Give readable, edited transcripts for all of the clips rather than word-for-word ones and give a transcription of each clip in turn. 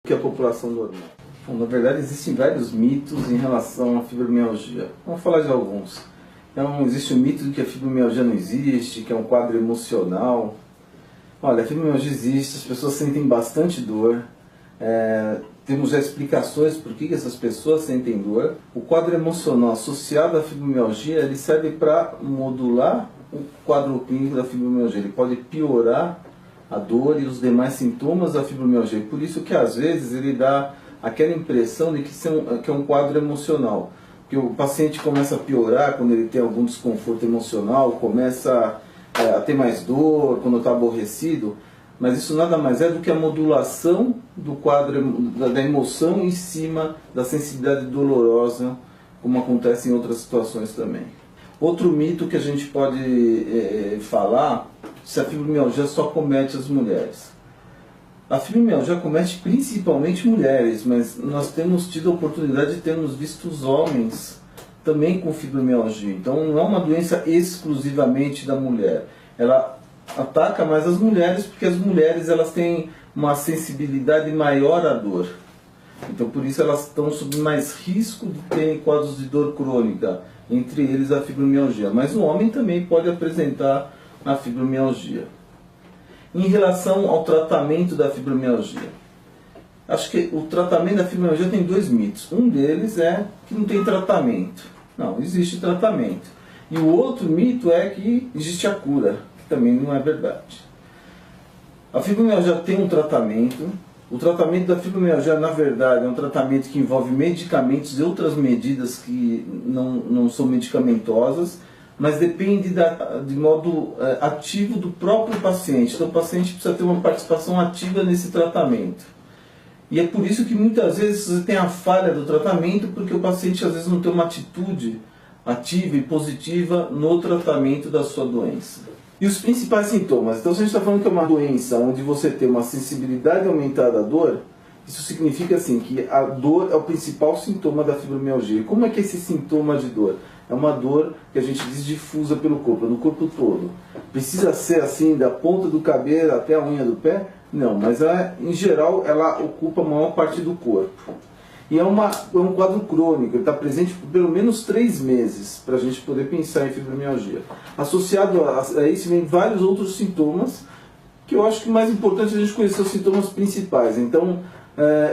Que a população normal. Bom, na verdade, existem vários mitos em relação à fibromialgia. Vamos falar de alguns. Então, existe o mito de que a fibromialgia não existe, que é um quadro emocional. Olha, a fibromialgia existe, as pessoas sentem bastante dor. Temos já explicações por que essas pessoas sentem dor. O quadro emocional associado à fibromialgia, ele serve para modular o quadro clínico da fibromialgia. Ele pode piorar a dor e os demais sintomas da fibromialgia. Por isso que às vezes ele dá aquela impressão de que é um quadro emocional. Que o paciente começa a piorar quando ele tem algum desconforto emocional, começa a ter mais dor, quando está aborrecido. Mas isso nada mais é do que a modulação do quadro da emoção em cima da sensibilidade dolorosa, como acontece em outras situações também. Outro mito que a gente pode falar, se a fibromialgia só comete as mulheres. A fibromialgia comete principalmente mulheres, mas nós temos tido a oportunidade de termos visto os homens também com fibromialgia. Então não é uma doença exclusivamente da mulher. Ela ataca mais as mulheres porque as mulheres elas têm uma sensibilidade maior à dor. Então por isso elas estão sob mais risco de terem quadros de dor crônica, entre eles a fibromialgia. Mas o homem também pode apresentar a fibromialgia. Em relação ao tratamento da fibromialgia, acho que o tratamento da fibromialgia tem dois mitos. Um deles é que não tem tratamento. Não, existe tratamento. E o outro mito é que existe a cura, que também não é verdade. A fibromialgia tem um tratamento. O tratamento da fibromialgia, na verdade, é um tratamento que envolve medicamentos e outras medidas que não são medicamentosas, mas depende de modo ativo do próprio paciente. Então o paciente precisa ter uma participação ativa nesse tratamento. E é por isso que muitas vezes você tem a falha do tratamento, porque o paciente às vezes não tem uma atitude ativa e positiva no tratamento da sua doença. E os principais sintomas? Então se a gente está falando que é uma doença onde você tem uma sensibilidade aumentada à dor, isso significa assim, que a dor é o principal sintoma da fibromialgia. E como é que é esse sintoma de dor? É uma dor que a gente diz difusa pelo corpo, no corpo todo. Precisa ser assim, da ponta do cabelo até a unha do pé? Não, mas em geral ela ocupa a maior parte do corpo. E é um quadro crônico, ele está presente por pelo menos 3 meses, para a gente poder pensar em fibromialgia. Associado a isso vem vários outros sintomas, que eu acho que o mais importante é a gente conhecer os sintomas principais. Então,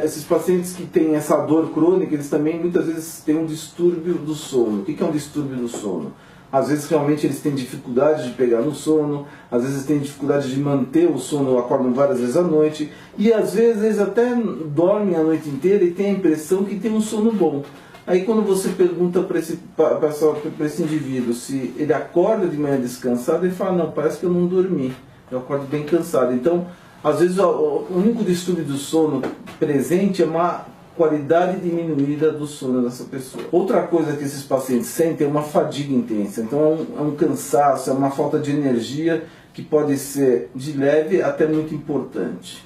esses pacientes que têm essa dor crônica, eles também muitas vezes têm um distúrbio do sono. O que é um distúrbio do sono? Às vezes realmente eles têm dificuldade de pegar no sono, às vezes têm dificuldade de manter o sono, acordam várias vezes à noite, e às vezes eles até dormem a noite inteira e têm a impressão que tem um sono bom. Aí quando você pergunta para esse indivíduo se ele acorda de manhã descansado, ele fala, não, parece que eu não dormi, eu acordo bem cansado. Então, às vezes o único distúrbio do sono presente é uma qualidade diminuída do sono dessa pessoa. Outra coisa que esses pacientes sentem é uma fadiga intensa. Então é um cansaço, é uma falta de energia que pode ser de leve até muito importante.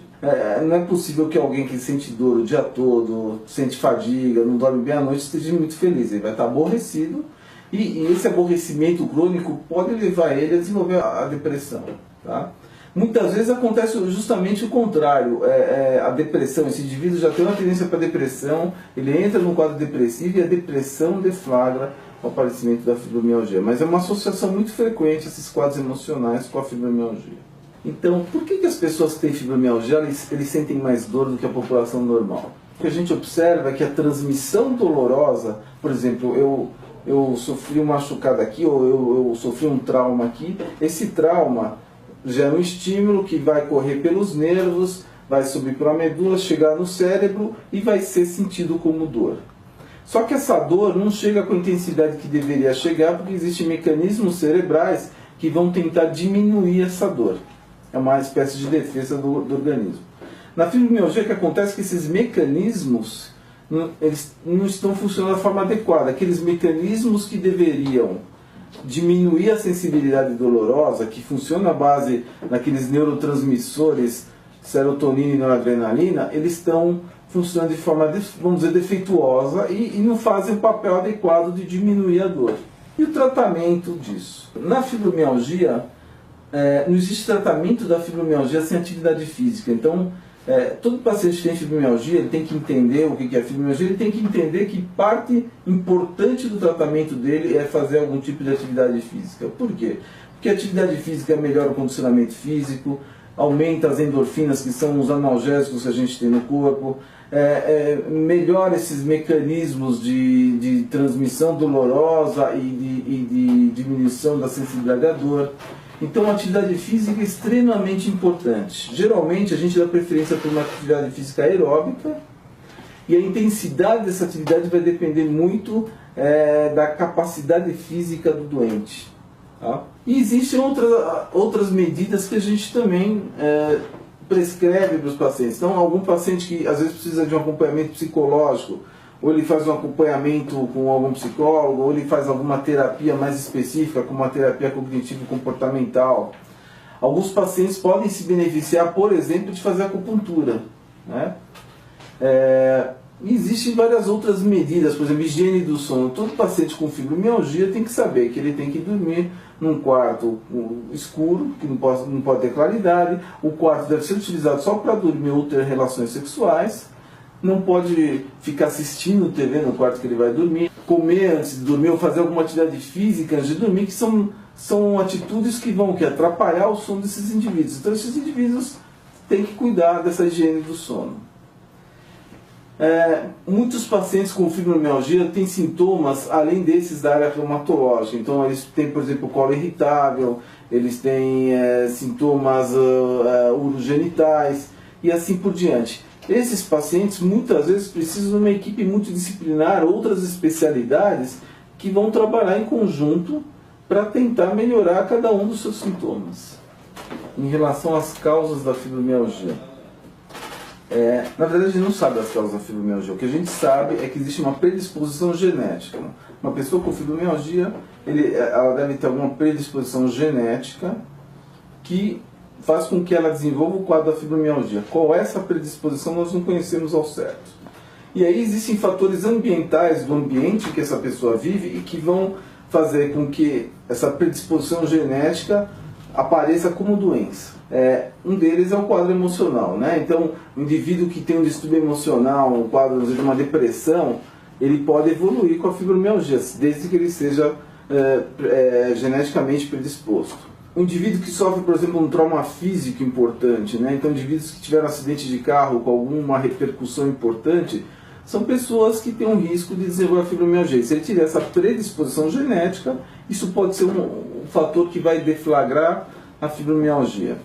Não é possível que alguém que sente dor o dia todo, sente fadiga, não dorme bem à noite, esteja muito feliz. Ele vai estar aborrecido e esse aborrecimento crônico pode levar ele a desenvolver a depressão. Tá? Muitas vezes acontece justamente o contrário, a depressão, esse indivíduo já tem uma tendência para depressão, ele entra num quadro depressivo e a depressão deflagra o aparecimento da fibromialgia. Mas é uma associação muito frequente esses quadros emocionais com a fibromialgia. Então, por que as pessoas que têm fibromialgia eles sentem mais dor do que a população normal? O que a gente observa é que a transmissão dolorosa, por exemplo, eu sofri uma machucada aqui, ou eu sofri um trauma aqui, esse trauma gera um estímulo que vai correr pelos nervos, vai subir para a medula, chegar no cérebro e vai ser sentido como dor. Só que essa dor não chega com a intensidade que deveria chegar, porque existem mecanismos cerebrais que vão tentar diminuir essa dor. É uma espécie de defesa do organismo. Na fibromialgia, o que acontece é que esses mecanismos eles não estão funcionando da forma adequada. Aqueles mecanismos que deveriam diminuir a sensibilidade dolorosa, que funciona à base daqueles neurotransmissores serotonina e noradrenalina, eles estão funcionando de forma, vamos dizer, defeituosa e não fazem o papel adequado de diminuir a dor. E o tratamento disso? Na fibromialgia, não existe tratamento da fibromialgia sem atividade física. Então, Todo paciente que tem fibromialgia, ele tem que entender o que é fibromialgia, ele tem que entender que parte importante do tratamento dele é fazer algum tipo de atividade física. Por quê? Porque a atividade física melhora o condicionamento físico, aumenta as endorfinas, que são os analgésicos que a gente tem no corpo, melhora esses mecanismos de transmissão dolorosa e de diminuição da sensibilidade à dor. Então a atividade física é extremamente importante. Geralmente a gente dá preferência por uma atividade física aeróbica, e a intensidade dessa atividade vai depender muito da capacidade física do doente. Tá? E existem outras medidas que a gente também prescreve para os pacientes. Então, algum paciente que às vezes precisa de um acompanhamento psicológico, ou ele faz um acompanhamento com algum psicólogo, ou ele faz alguma terapia mais específica, como uma terapia cognitivo-comportamental. Alguns pacientes podem se beneficiar, por exemplo, de fazer acupuntura, né? Existem várias outras medidas, por exemplo, higiene do sono. Todo paciente com fibromialgia tem que saber que ele tem que dormir num quarto escuro, que não pode ter claridade. O quarto deve ser utilizado só para dormir ou ter relações sexuais. Não pode ficar assistindo TV no quarto que ele vai dormir. Comer antes de dormir ou fazer alguma atividade física antes de dormir, que são atitudes que vão atrapalhar o sono desses indivíduos. Então esses indivíduos têm que cuidar dessa higiene do sono. Muitos pacientes com fibromialgia têm sintomas além desses da área reumatológica. Então eles têm, por exemplo, colo irritável, eles têm sintomas urogenitais e assim por diante. Esses pacientes muitas vezes precisam de uma equipe multidisciplinar, outras especialidades que vão trabalhar em conjunto para tentar melhorar cada um dos seus sintomas. Em relação às causas da fibromialgia, na verdade a gente não sabe as causas da fibromialgia. O que a gente sabe é que existe uma predisposição genética. Uma pessoa com fibromialgia, ela deve ter alguma predisposição genética que faz com que ela desenvolva o quadro da fibromialgia. Qual é essa predisposição nós não conhecemos ao certo. E aí existem fatores ambientais do ambiente que essa pessoa vive e que vão fazer com que essa predisposição genética apareça como doença. Um deles é o quadro emocional, né? Então, o indivíduo que tem um distúrbio emocional, um quadro de uma depressão, ele pode evoluir com a fibromialgia, desde que ele seja geneticamente predisposto. Um indivíduo que sofre, por exemplo, um trauma físico importante, né? Então, indivíduos que tiveram um acidente de carro com alguma repercussão importante, são pessoas que têm um risco de desenvolver a fibromialgia. Se ele tiver essa predisposição genética, isso pode ser um fator que vai deflagrar a fibromialgia.